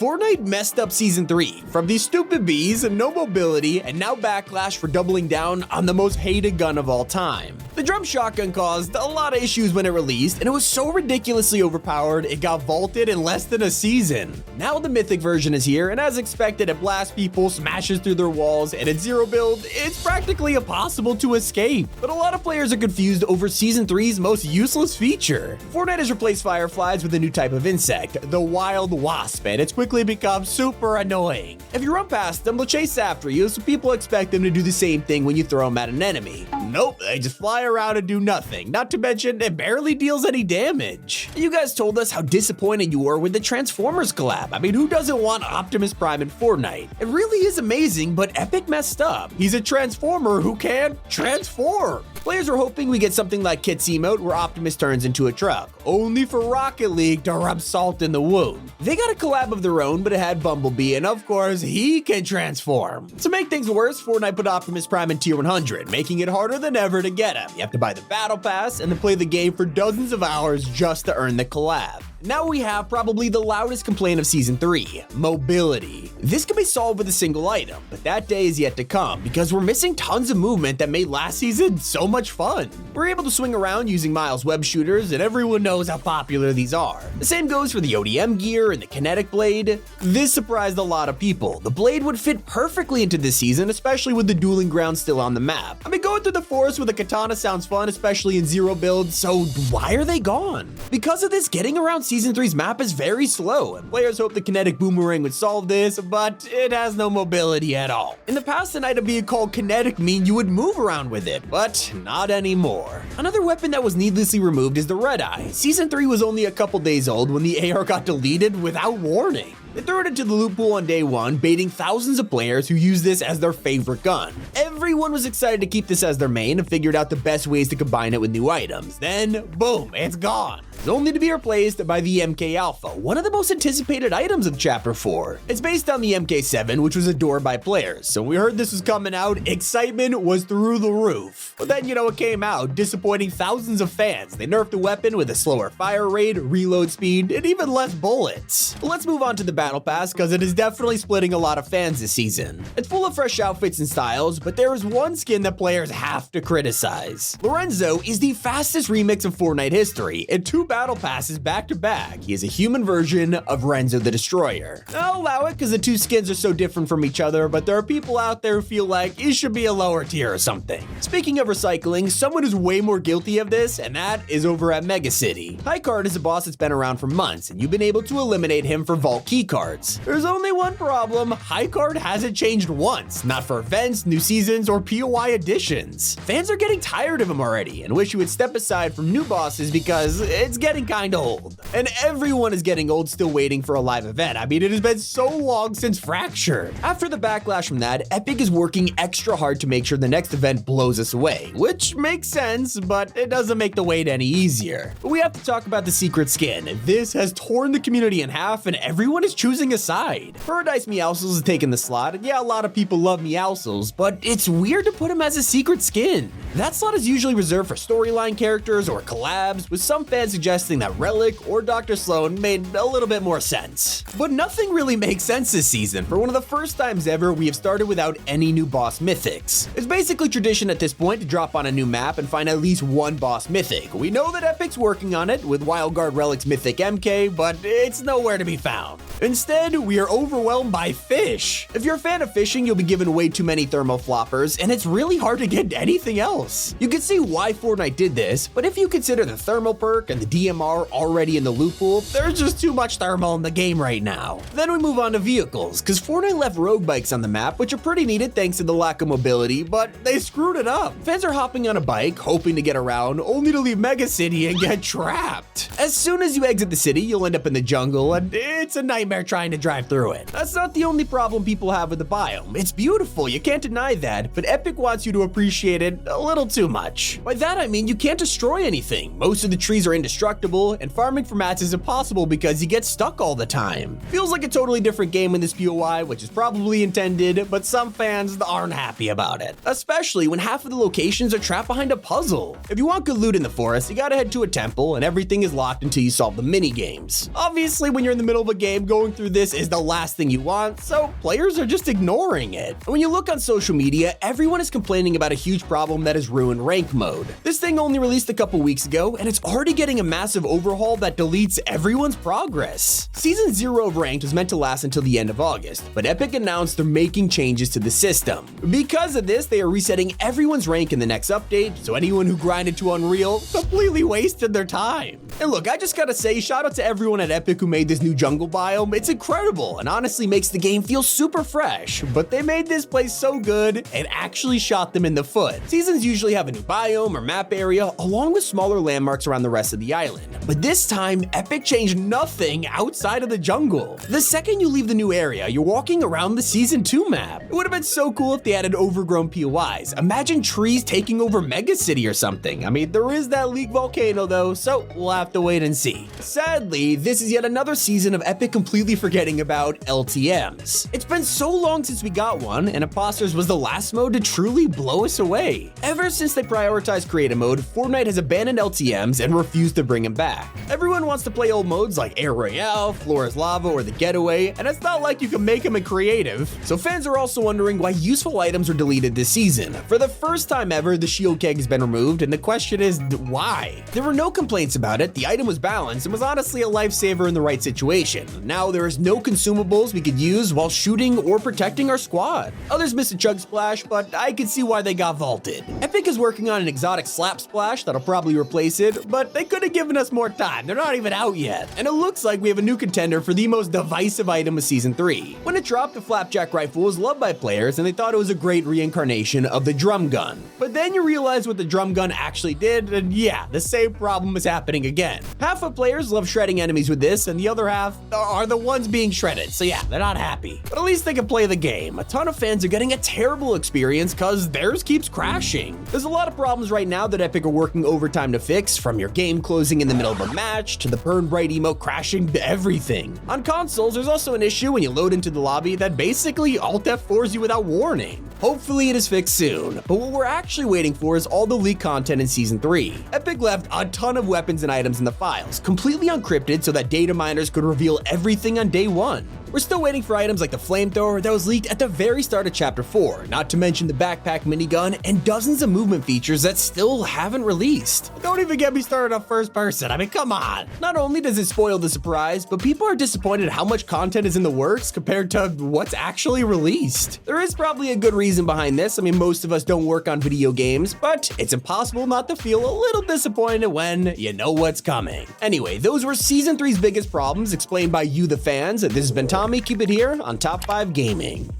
Fortnite messed up Season 3, from these stupid bees and no mobility, and now backlash for doubling down on the most hated gun of all time. The drum shotgun caused a lot of issues when it released, and it was so ridiculously overpowered it got vaulted in less than a season. Now the Mythic version is here, and as expected it blasts people, smashes through their walls, and at zero build, it's practically impossible to escape. But a lot of players are confused over Season 3's most useless feature. Fortnite has replaced fireflies with a new type of insect, the wild wasp, and it's quickly become super annoying. If you run past them, they'll chase after you, so people expect them to do the same thing when you throw them at an enemy. Nope, they just fly around and do nothing, not to mention it barely deals any damage. You guys told us how disappointed you were with the Transformers collab. I mean, who doesn't want Optimus Prime in Fortnite? It really is amazing, but Epic messed up. He's a Transformer who can transform. Players were hoping we get something like Kit's emote where Optimus turns into a truck, only for Rocket League to rub salt in the wound. They got a collab of their own, but it had Bumblebee, and of course, he can transform. To make things worse, Fortnite put Optimus Prime in tier 100, making it harder than ever to get him. You have to buy the battle pass and then play the game for dozens of hours just to earn the collab. Now we have probably the loudest complaint of Season 3, mobility. This can be solved with a single item, but that day is yet to come because we're missing tons of movement that made last season so much fun. We're able to swing around using Miles web shooters, and everyone knows how popular these are. The same goes for the ODM gear and the Kinetic blade. This surprised a lot of people. The blade would fit perfectly into this season, especially with the dueling ground still on the map. I mean, going through the forest with a katana sounds fun, especially in zero build, so why are they gone? Because of this, getting around Season 3's map is very slow, and players hope the Kinetic Boomerang would solve this, but it has no mobility at all. In the past, an item being called Kinetic mean you would move around with it, but not anymore. Another weapon that was needlessly removed is the Red Eye. Season 3 was only a couple days old when the AR got deleted without warning. They threw it into the loot pool on day one, baiting thousands of players who use this as their favorite gun. Everyone was excited to keep this as their main and figured out the best ways to combine it with new items. Then, boom, it's gone. It's only to be replaced by the MK Alpha, one of the most anticipated items of Chapter 4. It's based on the MK7, which was adored by players, so when we heard this was coming out, excitement was through the roof. But then, it came out, disappointing thousands of fans. They nerfed the weapon with a slower fire rate, reload speed, and even less bullets. But let's move on to the Battle Pass, because it is definitely splitting a lot of fans this season. It's full of fresh outfits and styles, but there is one skin that players have to criticize. Lorenzo is the fastest remix of Fortnite history, and 2 battle passes back to back. He is a human version of Renzo the Destroyer. I'll allow it because the 2 skins are so different from each other, but there are people out there who feel like it should be a lower tier or something. Speaking of recycling, someone who's way more guilty of this, and that is over at Mega City. Highcard is a boss that's been around for months, and you've been able to eliminate him for vault keycards. There's only one problem: Highcard hasn't changed once, not for events, new seasons, or POI additions. Fans are getting tired of him already and wish he would step aside from new bosses because it's getting kinda old. And everyone is getting old still waiting for a live event. I mean, it has been so long since Fracture. After the backlash from that, Epic is working extra hard to make sure the next event blows us away, which makes sense, but it doesn't make the wait any easier. But we have to talk about the secret skin. This has torn the community in half, and everyone is choosing a side. Paradise Meows has taken the slot, and yeah, a lot of people love Meows, but it's weird to put him as a secret skin. That slot is usually reserved for storyline characters or collabs, with some fans suggesting that Relic or Dr. Sloan made a little bit more sense. But nothing really makes sense this season. For one of the first times ever, we have started without any new boss mythics. It's basically tradition at this point to drop on a new map and find at least one boss mythic. We know that Epic's working on it with Wildguard Relic's mythic MK, but it's nowhere to be found. Instead, we are overwhelmed by fish. If you're a fan of fishing, you'll be given way too many thermal floppers, and it's really hard to get anything else. You can see why Fortnite did this, but if you consider the thermal perk and the DMR already in the loot pool, there's just too much thermal in the game right now. Then we move on to vehicles, because Fortnite left rogue bikes on the map, which are pretty needed thanks to the lack of mobility, but they screwed it up. Fans are hopping on a bike, hoping to get around, only to leave Mega City and get trapped. As soon as you exit the city, you'll end up in the jungle, and it's a nightmare trying to drive through it. That's not the only problem people have with the biome. It's beautiful, you can't deny that, but Epic wants you to appreciate it a little too much. By that I mean you can't destroy anything. Most of the trees are indestructible, indestructible, and farming for mats is impossible because you get stuck all the time. Feels like a totally different game in this POI, which is probably intended, but some fans aren't happy about it. Especially when half of the locations are trapped behind a puzzle. If you want good loot in the forest, you gotta head to a temple, and everything is locked until you solve the mini games. Obviously, when you're in the middle of a game, going through this is the last thing you want, so players are just ignoring it. And when you look on social media, everyone is complaining about a huge problem that has ruined rank mode. This thing only released a couple weeks ago, and it's already getting a massive overhaul that deletes everyone's progress. Season 0 of Ranked was meant to last until the end of August, but Epic announced they're making changes to the system. Because of this, they are resetting everyone's rank in the next update, so anyone who grinded to Unreal completely wasted their time. And look, I just gotta say, shout out to everyone at Epic who made this new jungle biome. It's incredible and honestly makes the game feel super fresh, but they made this place so good, it actually shot them in the foot. Seasons usually have a new biome or map area, along with smaller landmarks around the rest of the island. But this time, Epic changed nothing outside of the jungle. The second you leave the new area, you're walking around the Season 2 map. It would have been so cool if they added overgrown POIs. Imagine trees taking over Mega City or something. I mean, there is that leak volcano though, so we'll have to wait and see. Sadly, this is yet another season of Epic completely forgetting about LTMs. It's been so long since we got one, and Imposters was the last mode to truly blow us away. Ever since they prioritized creative mode, Fortnite has abandoned LTMs and refused to bring them back. Everyone wants to play old modes like Air Royale, Floor is Lava, or The Getaway, and it's not like you can make them in creative. So fans are also wondering why useful items were deleted this season. For the first time ever, the shield keg has been removed, and the question is, why? There were no complaints about it, the item was balanced, and was honestly a lifesaver in the right situation. Now there is no consumables we could use while shooting or protecting our squad. Others missed a chug splash, but I could see why they got vaulted. Epic is working on an exotic slap splash that'll probably replace it, but they could have given us more time. They're not even out yet. And it looks like we have a new contender for the most divisive item of Season 3. When it dropped, the flapjack rifle was loved by players, and they thought it was a great reincarnation of the drum gun. But then you realize what the drum gun actually did, and yeah, the same problem is happening again. Half of players love shredding enemies with this, and the other half are the ones being shredded, so yeah, they're not happy. But at least they can play the game. A ton of fans are getting a terrible experience because theirs keeps crashing. There's a lot of problems right now that Epic are working overtime to fix, from your game closing in the middle of a match, to the burn bright emote crashing, to everything. On consoles, there's also an issue when you load into the lobby that basically Alt F4s you without warning. Hopefully it is fixed soon, but what we're actually waiting for is all the leaked content in Season 3. Epic left a ton of weapons and items in the files, completely encrypted so that data miners could reveal everything on day 1. We're still waiting for items like the flamethrower that was leaked at the very start of Chapter 4, not to mention the backpack minigun and dozens of movement features that still haven't released. Don't even get me started on first person, I mean, come on. Not only does it spoil the surprise, but people are disappointed how much content is in the works compared to what's actually released. There is probably a good reason behind this. I mean, most of us don't work on video games, but it's impossible not to feel a little disappointed when you know what's coming. Anyway, those were Season 3's biggest problems explained by you, the fans. This has been Tommy. Keep it here on Top 5 Gaming.